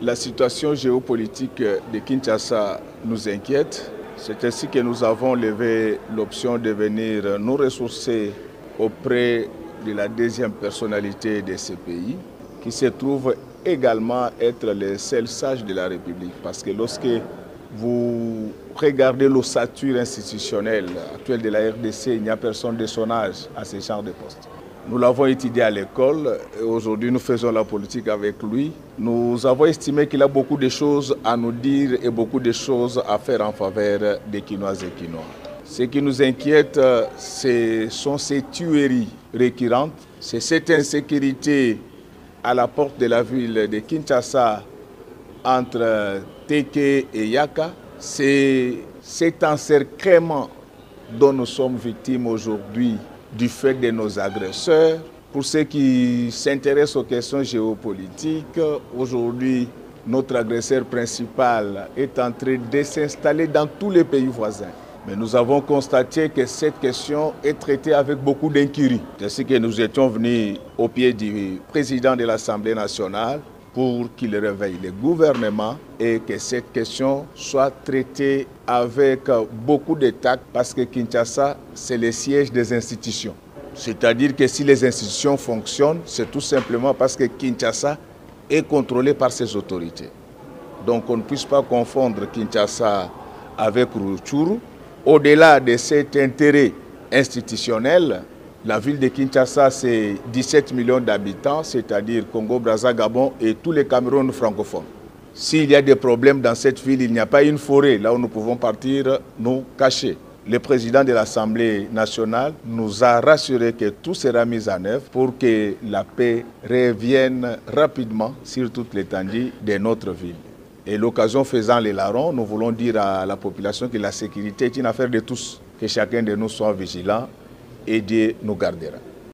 La situation géopolitique de Kinshasa nous inquiète. C'est ainsi que nous avons levé l'option de venir nous ressourcer auprès de la deuxième personnalité de ce pays, qui se trouve également être le seul sage de la République. Parce que lorsque vous regardez l'ossature institutionnelle actuelle de la RDC, il n'y a personne de son âge à ce genre de poste. Nous l'avons étudié à l'école et aujourd'hui nous faisons la politique avec lui. Nous avons estimé qu'il a beaucoup de choses à nous dire et beaucoup de choses à faire en faveur des Kinoises et Kinois. Ce qui nous inquiète, ce sont ces tueries récurrentes, c'est cette insécurité à la porte de la ville de Kinshasa entre Teke et Yaka. C'est cet encerclement dont nous sommes victimes aujourd'hui du fait de nos agresseurs. Pour ceux qui s'intéressent aux questions géopolitiques, aujourd'hui, notre agresseur principal est en train de s'installer dans tous les pays voisins. Mais nous avons constaté que cette question est traitée avec beaucoup d'incurie. C'est ainsi que nous étions venus au pied du président de l'Assemblée nationale pour qu'il réveille le gouvernement et que cette question soit traitée avec beaucoup de tact parce que Kinshasa, c'est le siège des institutions. C'est-à-dire que si les institutions fonctionnent, c'est tout simplement parce que Kinshasa est contrôlé par ses autorités. Donc on ne puisse pas confondre Kinshasa avec Rutshuru. Au-delà de cet intérêt institutionnel, la ville de Kinshasa, c'est 17 millions d'habitants, c'est-à-dire Congo, Brazza, Gabon et tous les Cameroun francophones. S'il y a des problèmes dans cette ville, il n'y a pas une forêt là où nous pouvons partir nous cacher. Le président de l'Assemblée nationale nous a rassuré que tout sera mis en œuvre pour que la paix revienne rapidement sur toute l'étendue de notre ville. Et l'occasion faisant les larrons, nous voulons dire à la population que la sécurité est une affaire de tous, que chacun de nous soit vigilant et Dieu nous gardera.